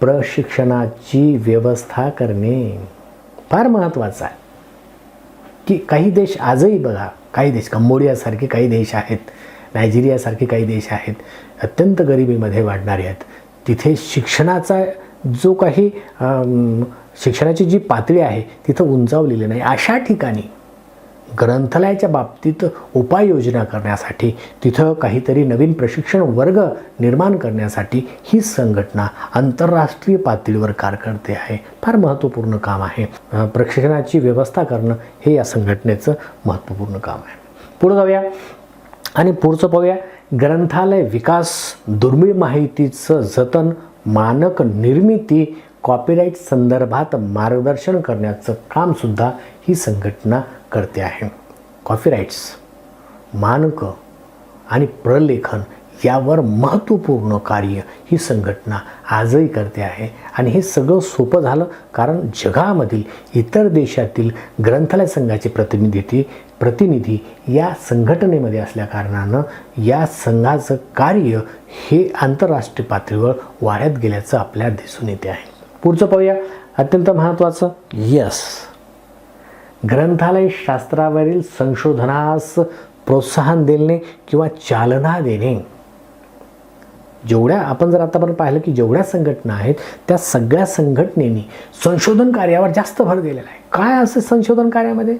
प्रशिक्षणाची व्यवस्था करणे फार महत्त्वाचं आहे. की काही देश आजही बघा, काही देश कंबोडियासारखे काही देश आहेत, नायजेरियासारखे काही देश आहेत, अत्यंत गरिबीमध्ये वाढणारे आहेत. तिथे शिक्षणाचा जो काही शिक्षणाची जी पातळी आहे तिथं उंचावलेली नाही. अशा ठिकाणी ग्रंथालयाच्या बाबतीत उपाययोजना करण्यासाठी तिथं काहीतरी नवीन प्रशिक्षण वर्ग निर्माण करण्यासाठी ही संघटना आंतरराष्ट्रीय पातळीवर कार्य करते आहे. फार महत्त्वपूर्ण काम आहे. प्रशिक्षणाची व्यवस्था करणं हे या संघटनेचं महत्त्वपूर्ण काम आहे. पुढे जाऊया आणि पुढचं पाहूया. ग्रंथालय विकास, दुर्मिळ माहितीचं जतन, मानक निर्मिती, कॉपीराईट संदर्भात मार्गदर्शन करण्याचं कामसुद्धा ही संघटना करते आहे. कॉपीराईट्स, मानकं आणि प्रलेखन यावर महत्त्वपूर्ण कार्य ही संघटना आजही करते आहे. आणि हे सगळं सोपं झालं कारण जगामधील इतर देशातील ग्रंथालय संघाचे प्रतिनिधी या संघटनेमध्ये असल्याकारणानं या संघाचं कार्य हे आंतरराष्ट्रीय पातळीवर वाढत गेल्याचं आपल्याला दिसून येते आहे. पुढचं पाहूया, अत्यंत महत्त्वाचं. ग्रंथालय शास्त्रावरील संशोधनास प्रोत्साहन देणे किंवा चालना देणे. जेवढ्या आपण जर आतापर्यंत पाहिलं की जेवढ्या संघटना आहेत त्या सगळ्या संघटनेनी संशोधन कार्यावर जास्त भर दिलेला आहे. काय असं संशोधन कार्यामध्ये?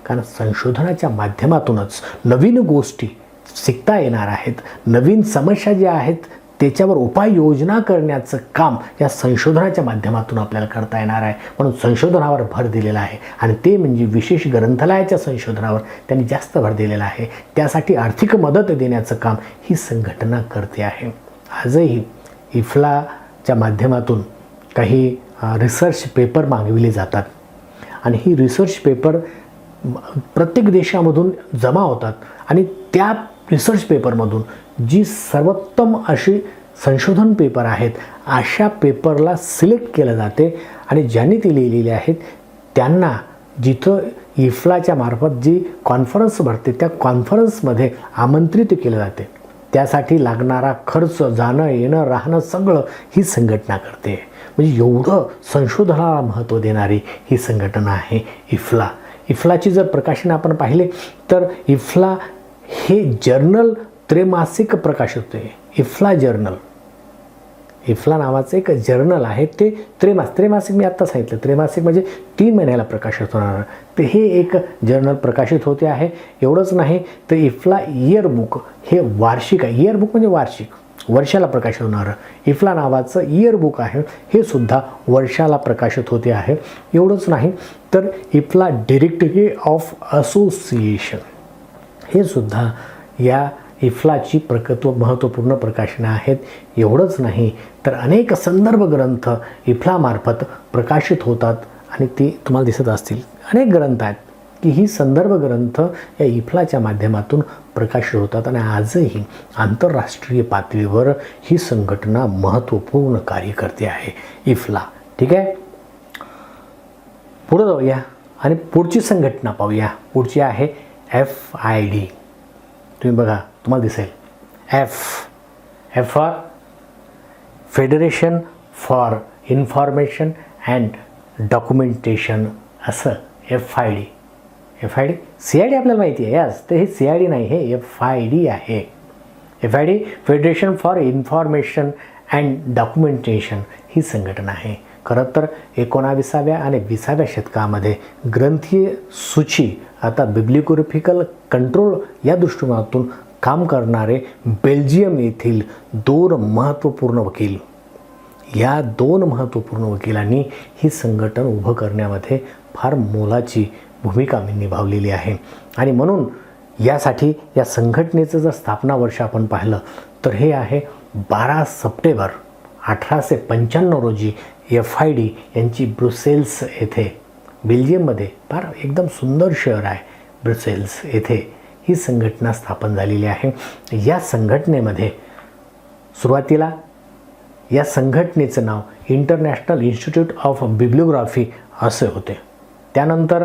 कारण संशोधनाच्या माध्यमातूनच नवीन गोष्टी शिकता येणार आहेत, नवीन समस्या ज्या आहेत त्याच्यावर उपाययोजना करण्याचं काम या संशोधनाच्या माध्यमातून आपल्याला करता येणार आहे. म्हणून संशोधनावर भर दिलेला आहे आणि ते म्हणजे विशेष ग्रंथालयाच्या संशोधनावर त्यांनी जास्त भर दिलेला आहे. त्यासाठी आर्थिक मदत देण्याचं काम ही संघटना करते आहे. आजही इफ्लाच्या माध्यमातून काही रिसर्च पेपर मागविले जातात आणि ही रिसर्च पेपर प्रत्येक देशामधून जमा होतात आणि त्या रिसर्च पेपरमधून जी सर्वोत्तम अशी संशोधन पेपर आहेत अशा पेपरला सिलेक्ट केलं जाते आणि ज्यांनी ती लिहिलेली आहेत त्यांना जिथं इफ्लाच्या मार्फत जी कॉन्फरन्स भरते त्या कॉन्फरन्समध्ये आमंत्रित केलं जाते. त्यासाठी लागणारा खर्च, जाणं येणं राहणं सगळं ही संघटना करते. म्हणजे एवढं संशोधनाला महत्त्व देणारी ही संघटना आहे इफ्ला. इफ्लाची जर प्रकाशन आपण पाहिले तर इफ्ला हे जर्नल त्रैमासिक प्रकाशित होते. इफ्ला जर्नल, इफ्ला नावाचं एक जर्नल आहे ते त्रैमासिक मी आत्ता सांगितलं. त्रैमासिक म्हणजे 3 महिन्याला प्रकाशित होणार ते हे एक जर्नल प्रकाशित होते आहे. एवढंच नाही तर इफ्ला इयरबुक हे वार्षिक आहे. इयरबुक म्हणजे वार्षिक, वर्षाला प्रकाशित होणारं इफ्ला नावाचं इयरबुक आहे हे सुद्धा वर्षाला प्रकाशित होते आहे. एवढंच नाही तर इफ्ला डायरेक्टरी ऑफ असोसिएशन हे सुद्धा या इफ्लाची महत्त्वपूर्ण प्रकाशनं आहेत. एवढंच नाही तर अनेक संदर्भ ग्रंथ इफ्लामार्फत प्रकाशित होतात आणि ते तुम्हाला दिसत असतील. अनेक ग्रंथ आहेत की ही संदर्भ ग्रंथ या इफ्लाच्या माध्यमातून प्रकाशित होतात आणि आजही आंतरराष्ट्रीय पातळीवर ही संघटना महत्त्वपूर्ण कार्य करते आहे इफ्ला. ठीक आहे, पुढे जाऊया आणि पुढची संघटना पाहूया. पुढची आहे FID. तुम्ही बघा, तुम्हाला दिसेल F for federation for information and documentation, असं FID. CID आपल्याला माहिती आहे. यास तर हे CID नाही, हे FID आहे. FID federation for information and documentation ही संघटना आहे. खरं तर 19व्या आणि 20व्या शतकामध्ये ग्रंथीय सूची आता बिब्लियोग्राफिकल कंट्रोल या दृष्टिकोनातून काम करणारे बेल्जियम येथील 2 महत्त्वपूर्ण वकील, या 2 महत्त्वपूर्ण वकिलांनी ही संघटन उभं करण्यामध्ये फार मोलाची भूमिका निभावलेली आहे. आणि म्हणून यासाठी या संघटनेचं जर स्थापना वर्ष आपण पाहिलं तर हे आहे 12 सप्टेंबर 1895 रोजी FID यांची ब्रुसेल्स येथे, बेल्जियममध्ये फार एकदम सुंदर शहर आहे ब्रुसेल्स येथे ही संघटना स्थापन झालेली आहे. या संघटनेमध्ये सुरुवातीला या संघटनेचं नाव इंटरनॅशनल इन्स्टिट्यूट ऑफ बिब्लियोग्राफी असे होते. त्यानंतर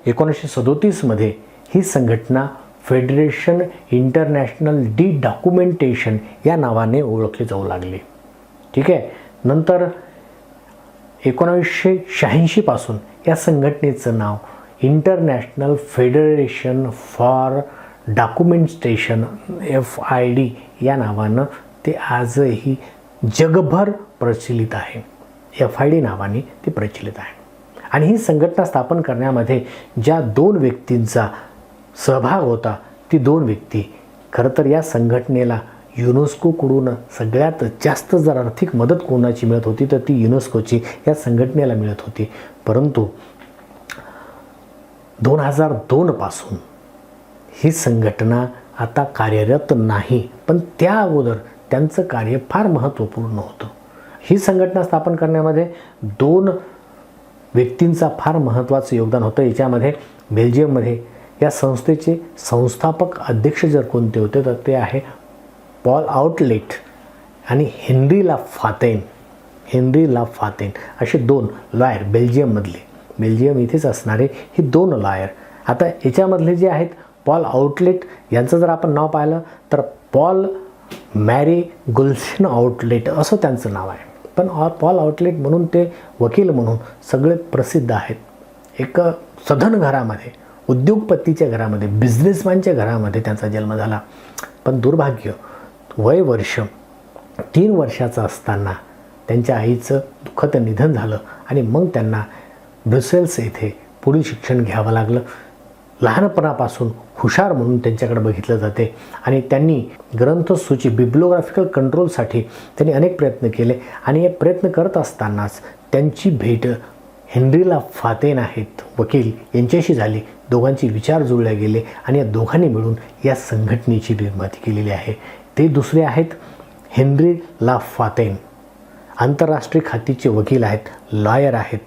1937 मध्ये ही संघटना फेडरेशन इंटरनॅशनल डी डॉक्युमेंटेशन या नावाने ओळखली जाऊ लागली. ठीक आहे, नंतर 1986 पासून या संघटनेचं नाव international federation for documentation FID या नावानं ते आजही जगभर प्रचलित आहे. FID नावाने ते प्रचलित आहे. आणि ही संघटना स्थापन करण्यामध्ये ज्या 2 व्यक्तींचा सहभाग होता ती 2 व्यक्ती खरं तर या संघटनेला युनेस्कोकडून सगळ्यात जास्त जर आर्थिक मदत कोणाची मिळत होती तर ती युनेस्कोची या संघटनेला मिळत होती. परंतु 2002 पासून ही संघटना आता कार्यरत नाही, पण त्या अगोदर त्यांचं कार्य फार महत्त्वपूर्ण होतं. ही संघटना स्थापन करण्यामध्ये 2 व्यक्तींचा फार महत्त्वाचं योगदान होतं. याच्यामध्ये बेल्जियममध्ये या संस्थेचे संस्थापक अध्यक्ष जर कोणते होते तर ते आहे पॉल आउटलेट आणि हेनरी ला फातेन असे दोन लॉयर बेल्जियम इथेच असणारे हे दोन लॉयर. आता याच्यामधले जे आहेत पॉल आउटलेट यांचं जर आपण नाव पाहिलं तर पॉल मॅरी गुल्सन आउटलेट असं त्यांचं नाव आहे. पण पॉल आउटलेट म्हणून ते वकील म्हणून सगळे प्रसिद्ध आहेत. एक सधन घरामध्ये, उद्योगपतीच्या घरामध्ये, बिझनेसमॅनच्या घरामध्ये त्यांचा जन्म झाला. पण दुर्भाग्य, वय वर्ष 3 वर्षाचं असताना त्यांच्या आईचं दुःखद निधन झालं आणि मग त्यांना ब्रुसेल्स येथे पुढील शिक्षण घ्यावं लागलं. लहानपणापासून हुशार म्हणून त्यांच्याकडे बघितलं जाते आणि त्यांनी ग्रंथसूची बिब्लिओग्राफिकल कंट्रोलसाठी त्यांनी अनेक प्रयत्न केले आणि हे प्रयत्न करत असतानाच त्यांची भेट हेनरी ला फातेन आहेत वकील यांच्याशी झाली. दोघांचे विचार जुळले गेले आणि या दोघांनी मिळून या संघटनेची निर्मिती केलेली आहे. ते दुसरे आहेत हेनरी ला फातेन, आंतरराष्ट्रीय खातीचे वकील आहेत, लॉयर आहेत.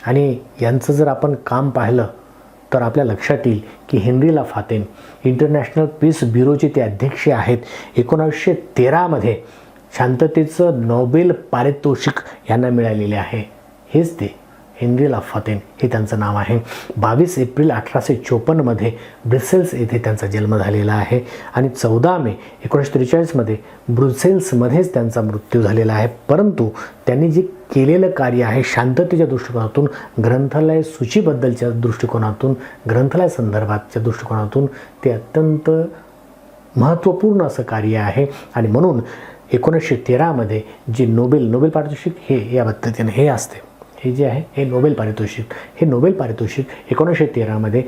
आणि यांचं जर आपण काम पाहिलं तर आपल्या लक्षात येईल की हेनरी ला फातेन इंटरनॅशनल पीस ब्युरोचे ते अध्यक्ष आहेत. 1913 शांततेचं नोबेल पारितोषिक यांना मिळालेले आहे. हेच ते हेनरी ला फातेन हे त्यांचं नाव आहे. 22 एप्रिल 1854 ब्रुसेल्स येथे त्यांचा जन्म झालेला आहे आणि 14 मे 1943 ब्रुसेल्समध्येच त्यांचा मृत्यू झालेला आहे. परंतु त्यांनी जे केलेलं कार्य आहे शांततेच्या दृष्टिकोनातून, ग्रंथालय सूचीबद्दलच्या दृष्टिकोनातून, ग्रंथालय संदर्भातच्या दृष्टिकोनातून ते अत्यंत महत्त्वपूर्ण असं कार्य आहे. आणि म्हणून 1913 जे नोबेल पारितोषिक हे या पद्धतीने हे असते, हे जे आहे हे नोबेल पारितोषिक 1913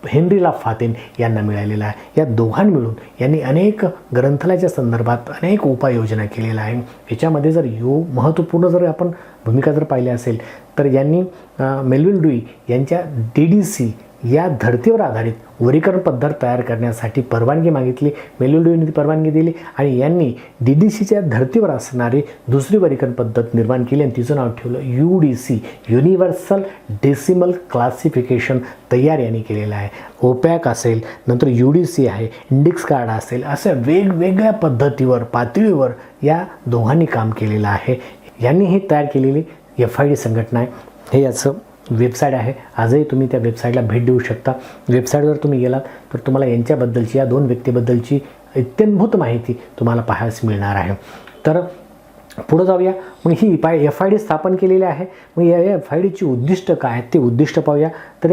हेनरी ला फातेन यांना मिळालेला आहे. या दोघांनी मिळून यांनी अनेक ग्रंथालयाच्या संदर्भात अनेक उपाययोजना केलेल्या आहे. याच्यामध्ये जर महत्त्वपूर्ण जर आपण भूमिका जर पाहिली असेल तर यांनी मेलविल ड्यूई यांच्या DDC या धर्तीवर आधारित वर्गीकरण पद्धत तयार करण्यासाठी परवानगी मागितली. मेलविल ड्यूईने ती परवानगी दिली आणि यांनी DDCच्या धर्तीवर असणारी दुसरी वर्गीकरण पद्धत निर्माण केली आणि तिचं नाव ठेवलं UDC, युनिव्हर्सल डेसिमल क्लासिफिकेशन तयार यांनी केलेलं आहे. ओपॅक असेल, नंतर UDC आहे, इंडेक्स कार्ड असेल, अशा वेगवेगळ्या पद्धतीवर पातळीवर या दोघांनी काम केलेलं आहे. यांनी ही तयार केलेली FID संघटना आहे. हे याचं वेबसाईट आहे. आजही तुम्ही त्या वेबसाईटला भेट देऊ शकता. वेबसाईटवर तुम्ही गेलात तर तुम्हाला यांच्याबद्दलची, या दोन व्यक्तीबद्दलची इत्यंभूत माहिती तुम्हाला पाहायला मिळणार आहे. तर पुढे जाऊया. मग ही FID स्थापन केलेली आहे. मग या FIDची उद्दिष्ट काय आहेत ते उद्दिष्ट पाहूया. तर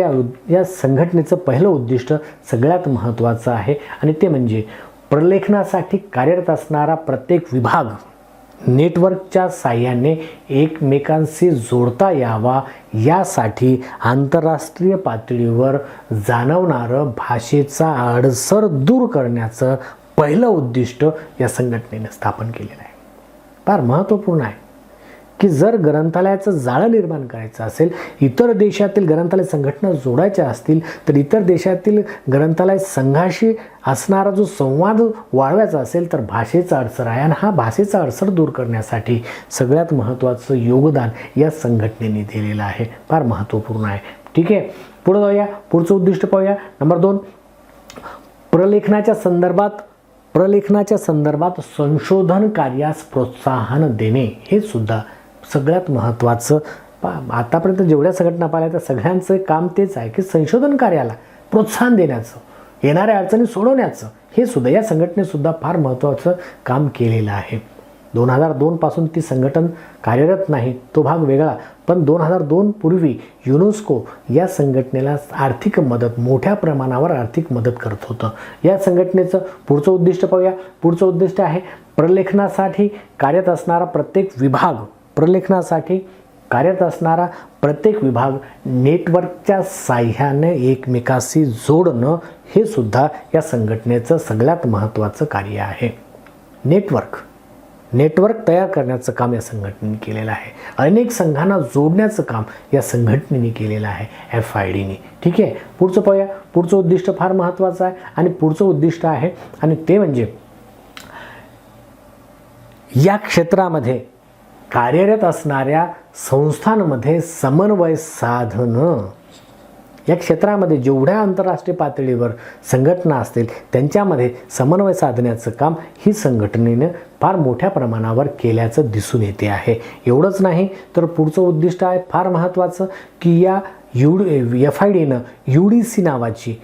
या संघटनेचं पहिलं उद्दिष्ट सगळ्यात महत्त्वाचं आहे आणि ते म्हणजे प्रलेखनासाठी कार्यरत असणारा प्रत्येक विभाग नेटवर्कच्या साहाय्याने एकमेकांशी जोडता यावा, यासाठी आंतरराष्ट्रीय पातळीवर जाणवणारं भाषेचा अडसर दूर करण्याचं पहिलं उद्दिष्ट या संघटनेने स्थापन केलेलं आहे. फार महत्त्वपूर्ण आहे की जर ग्रंथालयाचं जाळं निर्माण करायचं असेल, इतर देशातील ग्रंथालय संघटना जोडायच्या असतील तर इतर देशातील ग्रंथालय संघाशी असणारा जो संवाद वाढवायचा असेल तर भाषेचा अडसर आहे आणि हा भाषेचा अडसर दूर करण्यासाठी सगळ्यात महत्त्वाचं योगदान या संघटनेने दिलेलं आहे. फार महत्त्वपूर्ण आहे. ठीक आहे, पुढे जाऊया. पुढचं उद्दिष्ट पाहूया. नंबर 2, प्रलेखनाच्या संदर्भात संशोधन कार्यास प्रोत्साहन देणे. हे सुद्धा सगळ्यात महत्त्वाचं. आतापर्यंत जेवढ्या संघटना पाहिल्या त्या सगळ्यांचं काम तेच आहे की संशोधन कार्याला प्रोत्साहन देण्याचं, येणाऱ्या अडचणी सोडवण्याचं. हे सुद्धा या संघटनेसुद्धा फार महत्त्वाचं काम केलेलं आहे. 2002 पासून ती संघटन कार्यरत नाही, तो भाग वेगळा. पण 2002 पूर्वी युनेस्को या संघटनेला आर्थिक मदत, मोठ्या प्रमाणावर आर्थिक मदत करत होतं. या संघटनेचं पुढचं उद्दिष्ट पाहूया. पुढचं उद्दिष्ट आहे प्रलेखनासाठी कार्यरत असणारा प्रत्येक विभाग नेटवर्कच्या साह्याने एकमेकाशी जोडणं. हे सुद्धा या संघटनेचं सगळ्यात महत्त्वाचं कार्य आहे. नेटवर्क तयार करण्याचं काम या संघटनेने केलेलं आहे. अनेक संघांना जोडण्याचं काम या संघटनेने केलेलं आहे, FIDने. ठीक आहे, पुढचं पाहूया. पुढचं उद्दिष्ट फार महत्त्वाचं आहे आणि पुढचं उद्दिष्ट आहे आणि ते म्हणजे या क्षेत्रामध्ये कार्यरत असणाऱ्या संस्थांमध्ये समन्वय साधणं. या क्षेत्रामध्ये जेवढ्या आंतरराष्ट्रीय पातळीवर संघटना असतील त्यांच्यामध्ये समन्वय साधण्याचं काम ही संघटनेनं फार मोठ्या प्रमाणावर केल्याचं दिसून येते आहे. एवढंच नाही तर पुढचं उद्दिष्ट आहे फार महत्त्वाचं की या FIDनं UDC नावाची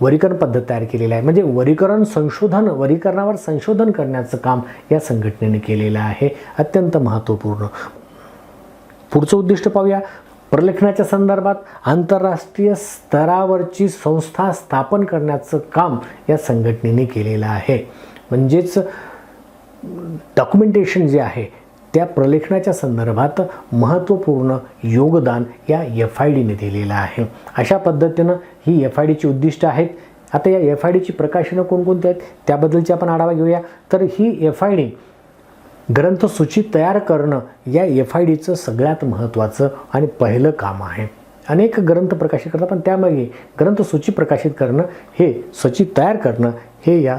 वरीकरण पद्धत तयार केलेली आहे. म्हणजे वरीकरणावर संशोधन करण्याचं काम या संघटनेने केलेलं आहे. अत्यंत महत्त्वपूर्ण. पुढचं उद्दिष्ट पाहूया. प्रलेखनाच्या संदर्भात आंतरराष्ट्रीय स्तरावरची संस्था स्थापन करण्याचं काम या संघटनेने केलेलं आहे. म्हणजेच डॉक्युमेंटेशन जे आहे त्या प्रलेखनाच्या संदर्भात महत्त्वपूर्ण योगदान या FIDने दिलेलं आहे. अशा पद्धतीनं ही FIDची उद्दिष्ट आहेत. आता या FIDची प्रकाशनं कोणकोणती आहेत त्याबद्दलची आपण आढावा घेऊया. तर ही FID ग्रंथसूची तयार करणं या FIDचं सगळ्यात महत्त्वाचं आणि पहिलं काम आहे. अनेक ग्रंथ प्रकाशित करतात पण त्यामागे ग्रंथसूची प्रकाशित करणं हे सूची तयार करणं हे या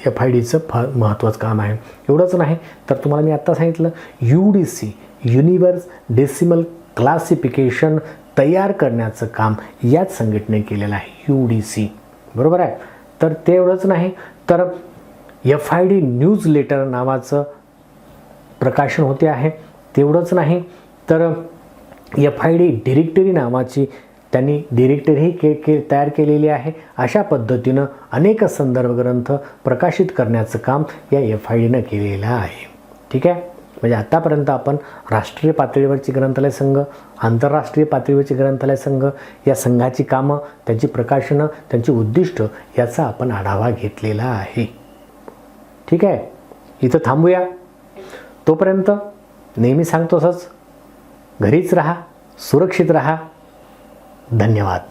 FIDचं फार महत्त्वाचं काम आहे. एवढंच नाही तर तुम्हाला मी आत्ता सांगितलं UDC युनिवर्स डेसिमल क्लासिफिकेशन तयार करण्याचं काम याच संघटनेने केलेलं आहे. UDC बरोबर आहे. तर ते एवढंच नाही तर FID न्यूज लेटर नावाचं प्रकाशन होते आहे. तेवढंच नाही तर FID डिरेक्टरी नावाची त्यांनी डिरेक्टरीही तयार केलेली आहे. अशा पद्धतीनं अनेक संदर्भ ग्रंथ प्रकाशित करण्याचं काम या FIDनं केलेलं आहे. ठीक आहे. म्हणजे आतापर्यंत आपण राष्ट्रीय पातळीवरची ग्रंथालय संघ, आंतरराष्ट्रीय पातळीवरची ग्रंथालय संघ या संघाची कामं, त्यांची प्रकाशनं, त्यांची उद्दिष्ट याचा आपण आढावा घेतलेला आहे. ठीक आहे. इथं थांबूया. तोपर्यंत नेहमी सांगतो असंच घरीच राहा, सुरक्षित राहा. धन्यवाद.